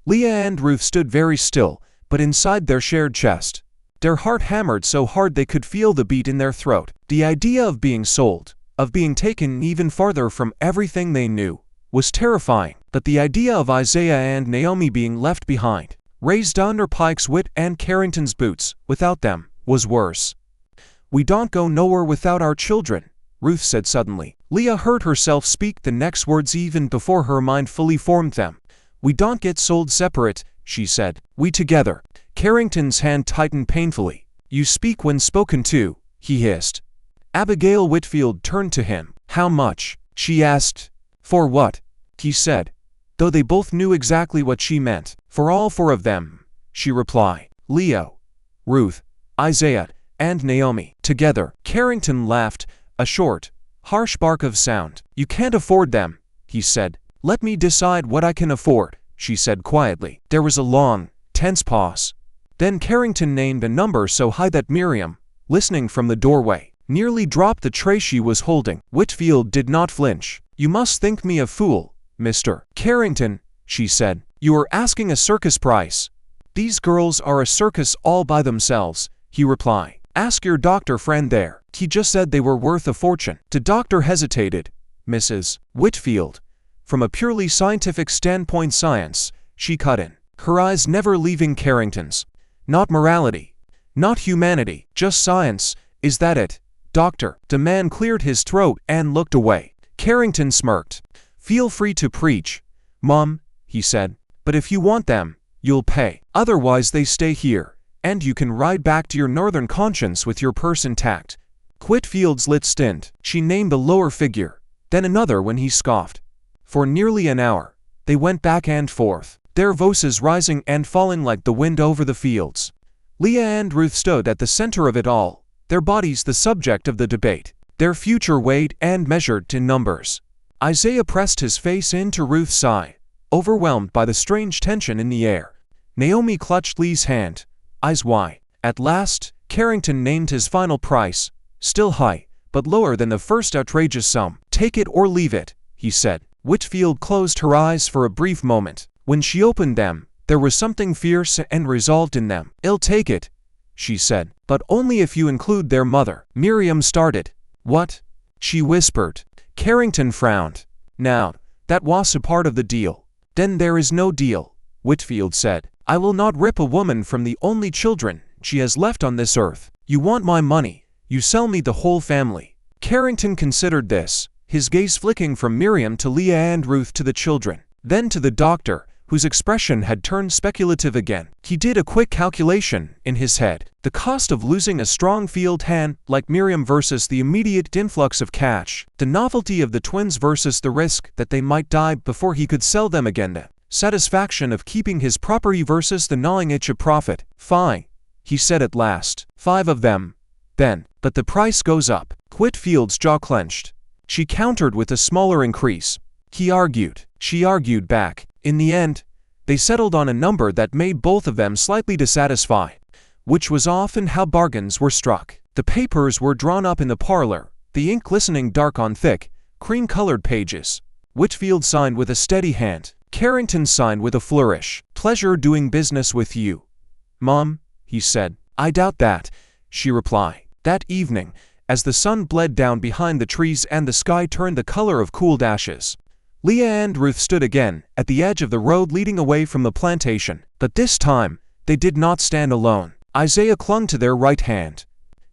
Leah and Ruth stood very still, but inside their shared chest, their heart hammered so hard they could feel the beat in their throat. The idea of being sold, of being taken even farther from everything they knew, was terrifying. But the idea of Isaiah and Naomi being left behind, raised under Pike's wit and Carrington's boots, without them, was worse. "We don't go nowhere without our children," Ruth said suddenly. Leah heard herself speak the next words even before her mind fully formed them. "We don't get sold separate," she said. "We together." Carrington's hand tightened painfully. "You speak when spoken to," he hissed. Abigail Whitfield turned to him. "How much?" she asked. "For what?" he said, though they both knew exactly what she meant. "For all four of them," she replied. "Leo, Ruth, Isaiah, and Naomi, together." Carrington laughed, a short, harsh bark of sound. "You can't afford them," he said. "Let me decide what I can afford," she said quietly. There was a long, tense pause. Then Carrington named a number so high that Miriam, listening from the doorway, nearly dropped the tray she was holding. Whitfield did not flinch. "You must think me a fool, Mr. Carrington," she said. "You are asking a circus price." "These girls are a circus all by themselves," he replied. "Ask your doctor friend there. He just said they were worth a fortune." The doctor hesitated. "Mrs. Whitfield, from a purely scientific standpoint, science," she cut in, her eyes never leaving Carrington's. "Not morality, not humanity, just science. Is that it, doctor?" The man cleared his throat and looked away. Carrington smirked. "Feel free to preach, Mom," he said, "but if you want them, you'll pay. Otherwise they stay here, and you can ride back to your northern conscience with your purse intact." Whitfield's lips stinned. She named a lower figure, then another when he scoffed. For nearly an hour, they went back and forth, their voices rising and falling like the wind over the fields. Leah and Ruth stood at the center of it all, their bodies the subject of the debate, their future weighed and measured in numbers. Isaiah pressed his face into Ruth's side, overwhelmed by the strange tension in the air. Naomi clutched Lee's hand, eyes wide. At last, Carrington named his final price, still high, but lower than the first outrageous sum. "Take it or leave it," he said. Whitfield closed her eyes for a brief moment. When she opened them, there was something fierce and resolved in them. "I'll take it," she said, "but only if you include their mother." Miriam started. "What?" she whispered. Carrington frowned. "Now, that was a part of the deal." "Then there is no deal," Whitfield said. "I will not rip a woman from the only children she has left on this earth. You want my money, you sell me the whole family." Carrington considered this, his gaze flicking from Miriam to Leah and Ruth to the children, then to the doctor, whose expression had turned speculative again. He did a quick calculation in his head. The cost of losing a strong field hand like Miriam versus the immediate influx of cash. The novelty of the twins versus the risk that they might die before he could sell them again. satisfaction of keeping his property versus the gnawing itch of profit. "Fine," he said at last. "5 of them, then. But the price goes up." Whitfield's jaw clenched. She countered with a smaller increase. He argued. She argued back. In the end, they settled on a number that made both of them slightly dissatisfied, which was often how bargains were struck. The papers were drawn up in the parlor, the ink glistening dark on thick, cream-colored pages. Whitfield signed with a steady hand. Carrington signed with a flourish. "Pleasure doing business with you, Mom," he said. "I doubt that," she replied. That evening, as the sun bled down behind the trees and the sky turned the color of cooled ashes, Leah and Ruth stood again at the edge of the road leading away from the plantation. But this time, they did not stand alone. Isaiah clung to their right hand.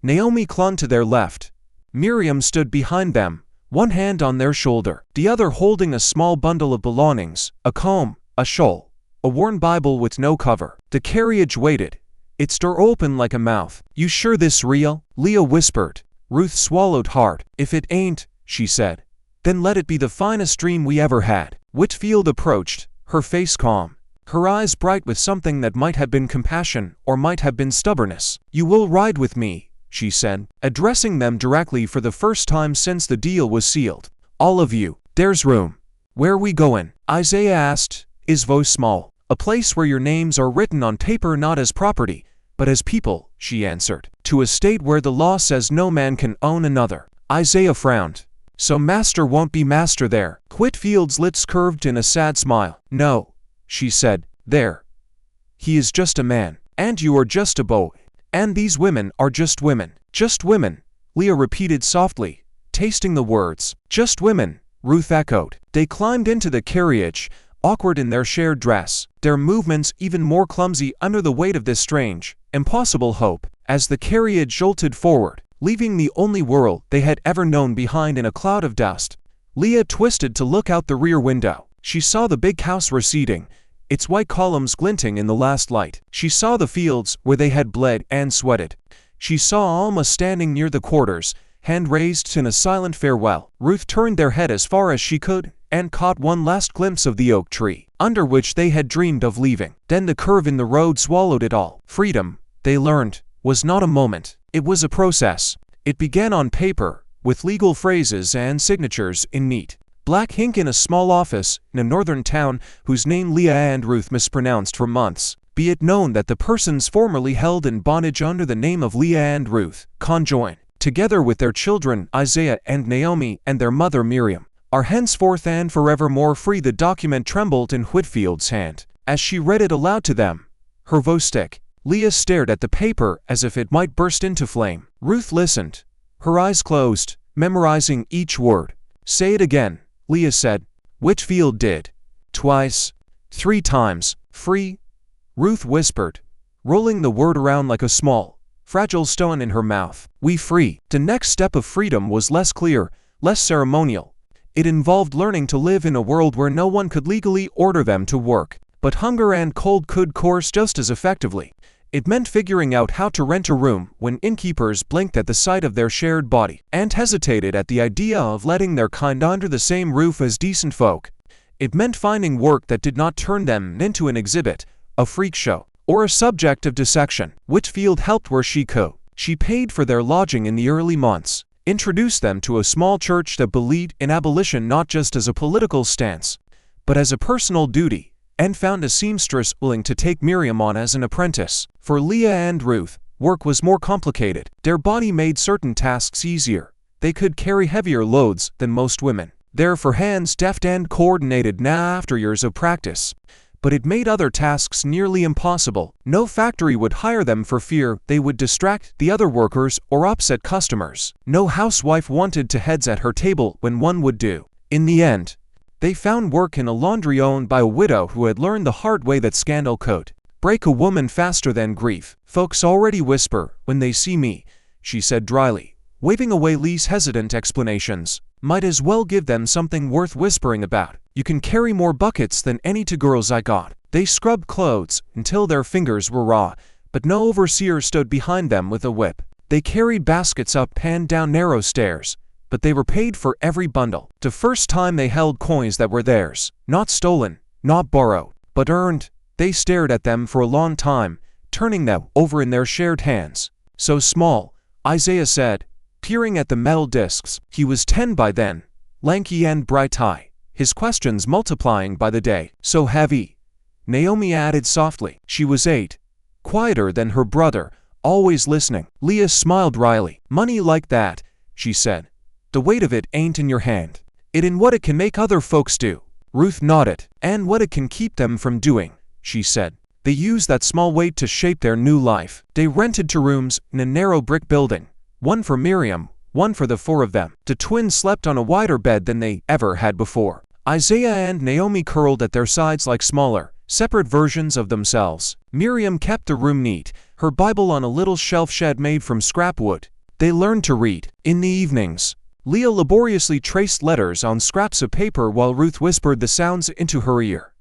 Naomi clung to their left. Miriam stood behind them, one hand on their shoulder, the other holding a small bundle of belongings, a comb, a shawl, a worn Bible with no cover. The carriage waited, its door open like a mouth. "You sure this real?" Leah whispered. Ruth swallowed hard. "If it ain't," she said, "then let it be the finest dream we ever had." Whitfield approached, her face calm, her eyes bright with something that might have been compassion or might have been stubbornness. "You will ride with me," she said, addressing them directly for the first time since the deal was sealed. "All of you. There's room." "Where we goin'?" Isaiah asked, his voice small. "A place where your names are written on paper not as property, but as people," she answered. "To a state where the law says no man can own another." Isaiah frowned. "So master won't be master there?" Whitfield's lips curved in a sad smile. "No," she said, "there. He is just a man. And you are just a boy. And these women are just women." "Just women," Leah repeated softly, tasting the words. "Just women," Ruth echoed. They climbed into the carriage, awkward in their shared dress, their movements even more clumsy under the weight of this strange, impossible hope. As the carriage jolted forward, leaving the only world they had ever known behind in a cloud of dust, Leah twisted to look out the rear window. She saw the big house receding, its white columns glinting in the last light. She saw the fields where they had bled and sweated. She saw Alma standing near the quarters, hand raised in a silent farewell. Ruth turned their head as far as she could and caught one last glimpse of the oak tree, under which they had dreamed of leaving. Then the curve in the road swallowed it all. Freedom, they learned, was not a moment. It was a process. It began on paper, with legal phrases and signatures in neat black ink in a small office in a northern town whose name Leah and Ruth mispronounced for months. Be it known that the persons formerly held in bondage under the name of Leah and Ruth, conjoined, together with their children Isaiah and Naomi and their mother Miriam, are henceforth and forevermore free. The document trembled in Whitfield's hand. As she read it aloud to them, her voice thick, Leah stared at the paper as if it might burst into flame. Ruth listened, her eyes closed, memorizing each word. "Say it again," Leah said. Whitfield did. "Twice. 3 times. Free," Ruth whispered, rolling the word around like a small, fragile stone in her mouth. "We free." The next step of freedom was less clear, less ceremonial. It involved learning to live in a world where no one could legally order them to work, but hunger and cold could course just as effectively. It meant figuring out how to rent a room when innkeepers blinked at the sight of their shared body, and hesitated at the idea of letting their kind under the same roof as decent folk. It meant finding work that did not turn them into an exhibit, a freak show, or a subject of dissection. Whitfield helped where she could. She paid for their lodging in the early months, introduced them to a small church that believed in abolition not just as a political stance, but as a personal duty, and found a seamstress willing to take Miriam on as an apprentice. For Leah and Ruth, work was more complicated. Their body made certain tasks easier. They could carry heavier loads than most women. Therefore hands deft and coordinated now after years of practice. But it made other tasks nearly impossible. No factory would hire them for fear they would distract the other workers or upset customers. No housewife wanted to heads at her table when one would do. In the end, they found work in a laundry owned by a widow who had learned the hard way that scandal could break a woman faster than grief. "Folks already whisper when they see me," she said dryly, waving away Lee's hesitant explanations. "Might as well give them something worth whispering about. You can carry more buckets than any 2 girls I got." They scrubbed clothes until their fingers were raw, but no overseer stood behind them with a whip. They carried baskets up and down narrow stairs, but they were paid for every bundle. The first time they held coins that were theirs, not stolen, not borrowed, but earned. They stared at them for a long time, turning them over in their shared hands. So small, Isaiah said, peering at the metal discs. He was 10 by then, lanky and bright-eyed, his questions multiplying by the day. So heavy, Naomi added softly. She was 8, quieter than her brother, always listening. Leah smiled wryly. Money like that, she said. The weight of it ain't in your hand. It in what it can make other folks do. Ruth nodded. And what it can keep them from doing, she said. They used that small weight to shape their new life. They rented 2 rooms in a narrow brick building, one for Miriam, one for the 4 of them. The twins slept on a wider bed than they ever had before. Isaiah and Naomi curled at their sides like smaller, separate versions of themselves. Miriam kept the room neat, her Bible on a little shelf shed made from scrap wood. They learned to read. In the evenings, Leah laboriously traced letters on scraps of paper while Ruth whispered the sounds into her ear.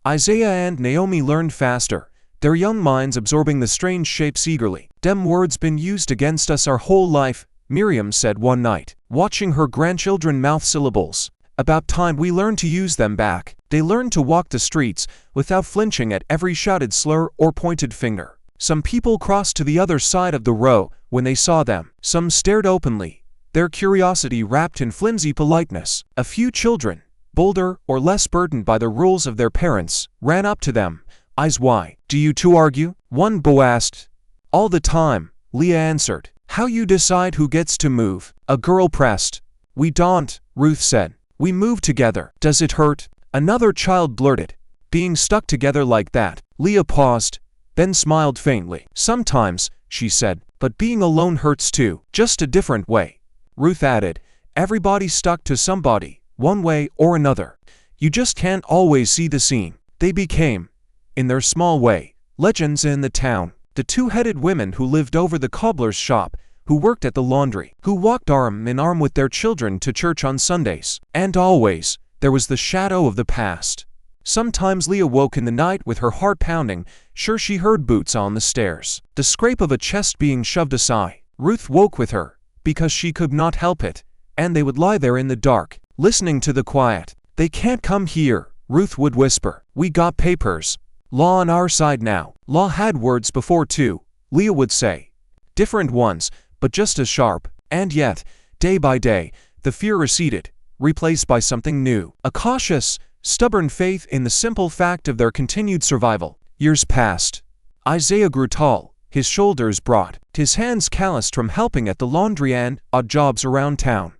Isaiah and Naomi learned faster, their young minds absorbing the strange shapes eagerly. Dem words been used against us our whole life, Miriam said one night, watching her grandchildren mouth syllables. About time we learned to use them back. They learned to walk the streets without flinching at every shouted slur or pointed finger. Some people crossed to the other side of the row when they saw them. Some stared openly, their curiosity wrapped in flimsy politeness. A few children, bolder or less burdened by the rules of their parents, ran up to them, eyes wide. Do you two argue? One boy asked. All the time, Leah answered. How you decide who gets to move? A girl pressed. We don't, Ruth said. We move together. Does it hurt? Another child blurted. Being stuck together like that. Leah paused, then smiled faintly. Sometimes, she said, but being alone hurts too. Just a different way. Ruth added, everybody's stuck to somebody, one way or another. You just can't always see the scene. They became, in their small way, legends in the town. The 2-headed women who lived over the cobbler's shop, who worked at the laundry, who walked arm in arm with their children to church on Sundays. And always, there was the shadow of the past. Sometimes Leah woke in the night with her heart pounding, sure she heard boots on the stairs, the scrape of a chest being shoved aside. Ruth woke with her, because she could not help it, and they would lie there in the dark, listening to the quiet. They can't come here, Ruth would whisper. We got papers. Law on our side now. Law had words before too, Leah would say. Different ones, but just as sharp. And yet, day by day, the fear receded, replaced by something new. A cautious, stubborn faith in the simple fact of their continued survival. Years passed. Isaiah grew tall, his shoulders broad, his hands calloused from helping at the laundry and odd jobs around town.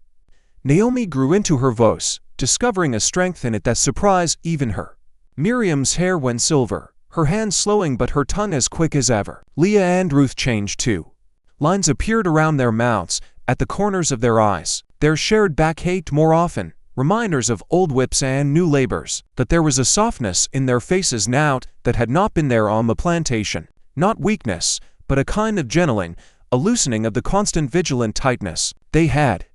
Naomi grew into her voice, discovering a strength in it that surprised even her. Miriam's hair went silver, her hands slowing but her tongue as quick as ever. Leah and Ruth changed too. Lines appeared around their mouths, at the corners of their eyes. Their shared back ached more often, reminders of old whips and new labors. But there was a softness in their faces now that had not been there on the plantation. Not weakness, but a kind of gentling, a loosening of the constant vigilant tightness. They had,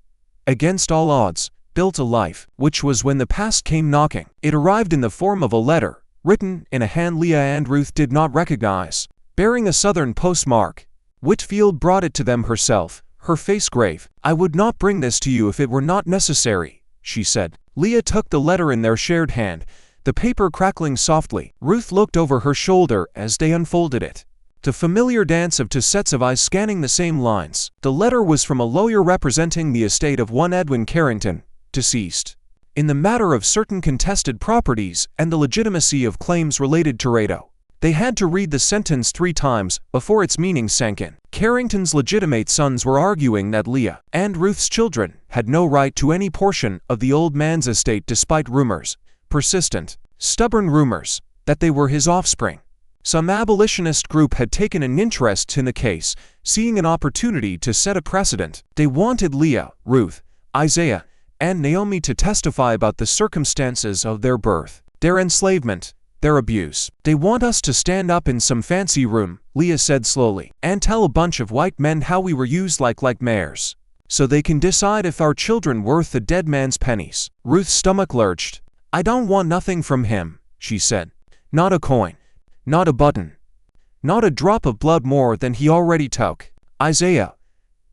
against all odds, built a life, which was when the past came knocking. It arrived in the form of a letter, written in a hand Leah and Ruth did not recognize, bearing a southern postmark. Whitfield brought it to them herself, her face grave. I would not bring this to you if it were not necessary, she said. Leah took the letter in their shared hand, the paper crackling softly. Ruth looked over her shoulder as they unfolded it. The familiar dance of 2 sets of eyes scanning the same lines. The letter was from a lawyer representing the estate of one Edwin Carrington, deceased, in the matter of certain contested properties and the legitimacy of claims related to Rado. They had to read the sentence 3 times before its meaning sank in. Carrington's legitimate sons were arguing that Leah and Ruth's children had no right to any portion of the old man's estate despite rumors, persistent, stubborn rumors, that they were his offspring. Some abolitionist group had taken an interest in the case, seeing an opportunity to set a precedent. They wanted Leah, Ruth, Isaiah, and Naomi to testify about the circumstances of their birth, their enslavement, their abuse. They want us to stand up in some fancy room, Leah said slowly, and tell a bunch of white men how we were used like mares, so they can decide if our children worth the dead man's pennies. Ruth's stomach lurched. I don't want nothing from him, she said. Not a coin, not a button, not a drop of blood more than he already took. Isaiah,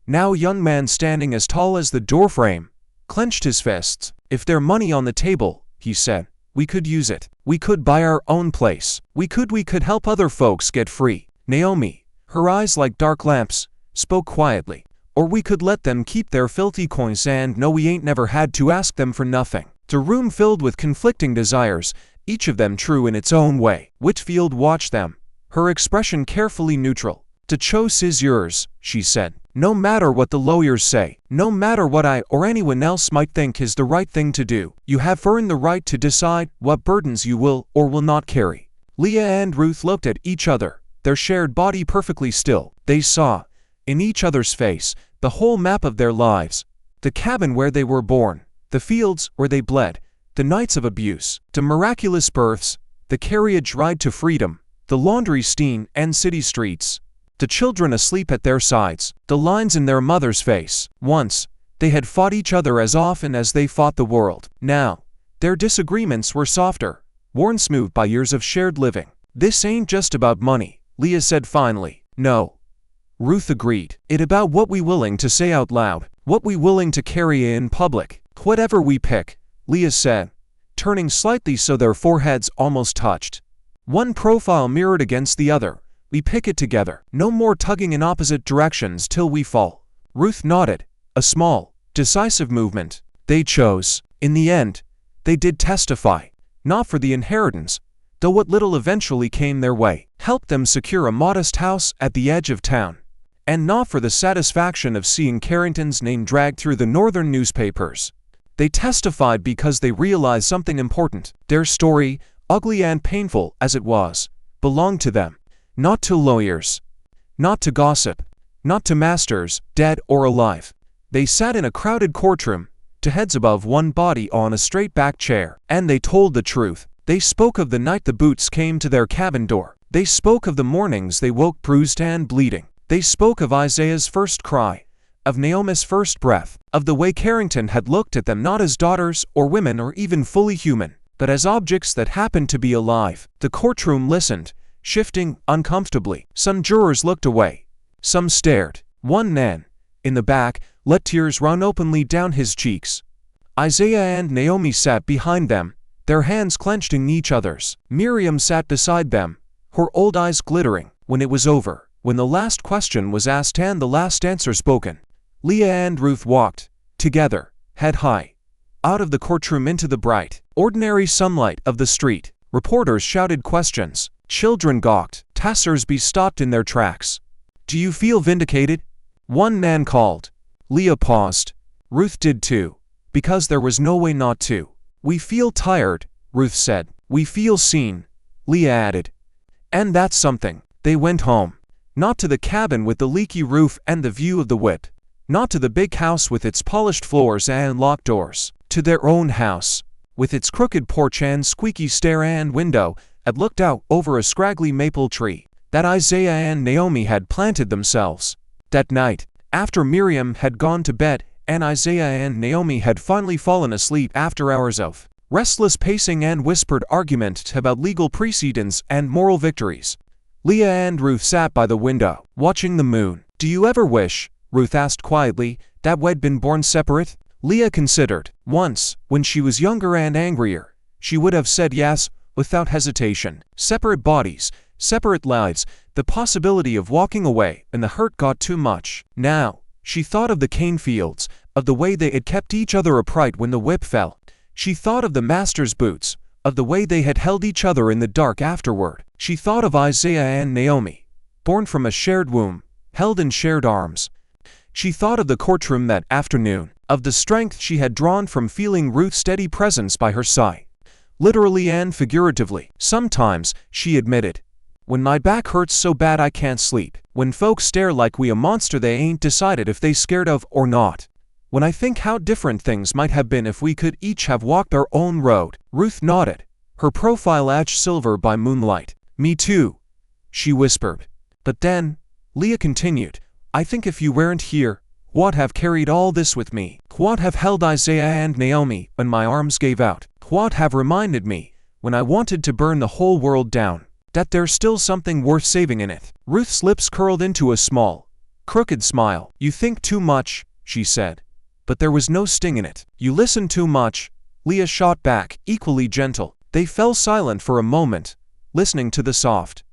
now a young man standing as tall as the doorframe, clenched his fists. If there's money on the table, he said, we could use it. We could buy our own place. We could help other folks get free. Naomi, her eyes like dark lamps, spoke quietly. Or we could let them keep their filthy coins and know we ain't never had to ask them for nothing. The room filled with conflicting desires, each of them true in its own way. Whitfield watched them, her expression carefully neutral. "The choice is yours," she said. "No matter what the lawyers say, no matter what I or anyone else might think is the right thing to do, you have earned the right to decide what burdens you will or will not carry." Leah and Ruth looked at each other, their shared body perfectly still. They saw, in each other's face, the whole map of their lives. The cabin where they were born, the fields where they bled, the nights of abuse, the miraculous births, the carriage ride to freedom, the laundry steam and city streets, the children asleep at their sides, the lines in their mother's face. Once, they had fought each other as often as they fought the world. Now, their disagreements were softer, worn smooth by years of shared living. "This ain't just about money," Leah said finally. "No," Ruth agreed. "It's about what we willing to say out loud, what we willing to carry in public. Whatever we pick," Leah said, turning slightly so their foreheads almost touched. One profile mirrored against the other. "We pick it together. No more tugging in opposite directions till we fall." Ruth nodded, a small, decisive movement. They chose. In the end, they did testify. Not for the inheritance, though what little eventually came their way helped them secure a modest house at the edge of town. And not for the satisfaction of seeing Carrington's name dragged through the northern newspapers. They testified because they realized something important. Their story, ugly and painful as it was, belonged to them. Not to lawyers. Not to gossip. Not to masters, dead or alive. They sat in a crowded courtroom, two heads above one body on a straight-back chair, and they told the truth. They spoke of the night the boots came to their cabin door. They spoke of the mornings they woke bruised and bleeding. They spoke of Isaiah's first cry, of Naomi's first breath, of the way Carrington had looked at them not as daughters or women or even fully human, but as objects that happened to be alive. The courtroom listened, shifting uncomfortably. Some jurors looked away. Some stared. One man, in the back, let tears run openly down his cheeks. Isaiah and Naomi sat behind them, their hands clenched in each other's. Miriam sat beside them, her old eyes glittering. When it was over, when the last question was asked and the last answer spoken, Leah and Ruth walked, together, head high, out of the courtroom into the bright, ordinary sunlight of the street. Reporters shouted questions. Children gawked. Passers-by stopped in their tracks. "Do you feel vindicated?" one man called. Leah paused. Ruth did too, because there was no way not to. "We feel tired," Ruth said. "We feel seen," Leah added. "And that's something." They went home. Not to the cabin with the leaky roof and the view of the whip. Not to the big house with its polished floors and locked doors. To their own house, with its crooked porch and squeaky stair and window that looked out over a scraggly maple tree that Isaiah and Naomi had planted themselves. That night, after Miriam had gone to bed and Isaiah and Naomi had finally fallen asleep after hours of restless pacing and whispered argument about legal precedents and moral victories, Leah and Ruth sat by the window, watching the moon. "Do you ever wish," Ruth asked quietly, "that we'd been born separate?" Leah considered. Once, when she was younger and angrier, she would have said yes, without hesitation. Separate bodies, separate lives, the possibility of walking away when the hurt got too much. Now, she thought of the cane fields, of the way they had kept each other upright when the whip fell. She thought of the master's boots, of the way they had held each other in the dark afterward. She thought of Isaiah and Naomi, born from a shared womb, held in shared arms. She thought of the courtroom that afternoon, of the strength she had drawn from feeling Ruth's steady presence by her side. Literally and figuratively. "Sometimes," she admitted, "when my back hurts so bad I can't sleep. When folks stare like we a monster they ain't decided if they scared of or not. When I think how different things might have been if we could each have walked our own road." Ruth nodded, her profile edged silver by moonlight. "Me too," she whispered. "But then," Leah continued, "I think if you weren't here, what'd have carried all this with me? What'd have held Isaiah and Naomi when my arms gave out? What'd have reminded me, when I wanted to burn the whole world down, that there's still something worth saving in it?" Ruth's lips curled into a small, crooked smile. "You think too much," she said, but there was no sting in it. "You listen too much," Leah shot back, equally gentle. They fell silent for a moment, listening to the soft,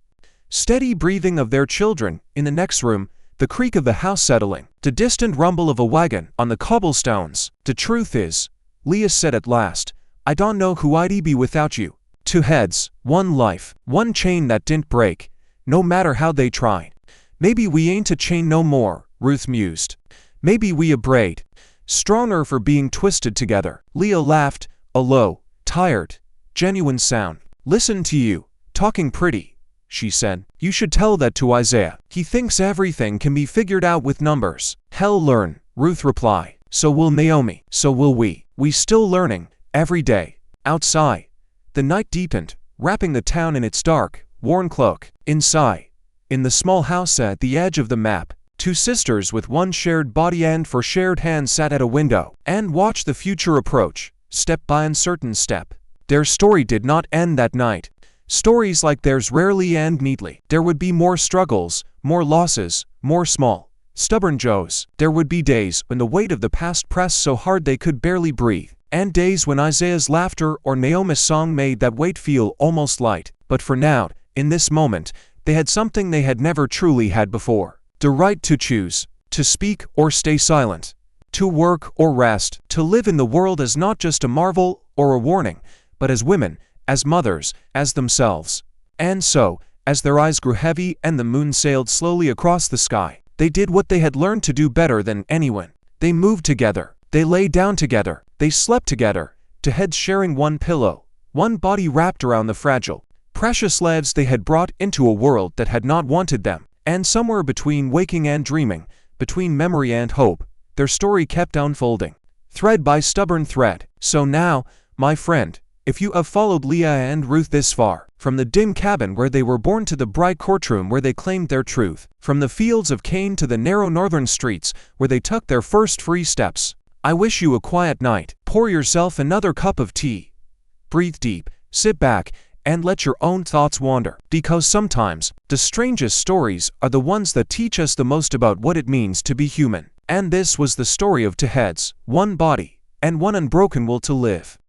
steady breathing of their children in the next room, the creak of the house settling, the distant rumble of a wagon on the cobblestones. "The truth is," Leah said at last, "I don't know who I'd be without you. 2 heads, 1 life, 1 chain that didn't break, no matter how they tried." "Maybe we ain't a chain no more," Ruth mused. "Maybe we a braid, stronger for being twisted together." Leah laughed, a low, tired, genuine sound. "Listen to you, talking pretty," she said. "You should tell that to Isaiah. He thinks everything can be figured out with numbers." "He'll learn," Ruth replied. "So will Naomi. So will we. We still learning, every day." Outside, the night deepened, wrapping the town in its dark, worn cloak. Inside, in the small house at the edge of the map, 2 sisters with one shared body and 4 shared hands sat at a window and watched the future approach, step by uncertain step. Their story did not end that night. Stories like theirs rarely end neatly. There would be more struggles, more losses, more small, stubborn joes. There would be days when the weight of the past pressed so hard they could barely breathe, and days when Isaiah's laughter or Naomi's song made that weight feel almost light. But for now, in this moment, they had something they had never truly had before: the right to choose, to speak or stay silent, to work or rest, to live in the world as not just a marvel or a warning, but as women, as mothers, as themselves. And so, as their eyes grew heavy and the moon sailed slowly across the sky, they did what they had learned to do better than anyone. They moved together, they lay down together, they slept together, 2 heads sharing 1 pillow, 1 body wrapped around the fragile, precious lives they had brought into a world that had not wanted them. And somewhere between waking and dreaming, between memory and hope, their story kept unfolding, thread by stubborn thread. So now, my friend, if you have followed Leah and Ruth this far, from the dim cabin where they were born to the bright courtroom where they claimed their truth, from the fields of cane to the narrow northern streets where they took their first free steps, I wish you a quiet night. Pour yourself another cup of tea. Breathe deep, sit back, and let your own thoughts wander. Because sometimes, the strangest stories are the ones that teach us the most about what it means to be human. And this was the story of 2 heads, 1 body, and 1 unbroken will to live.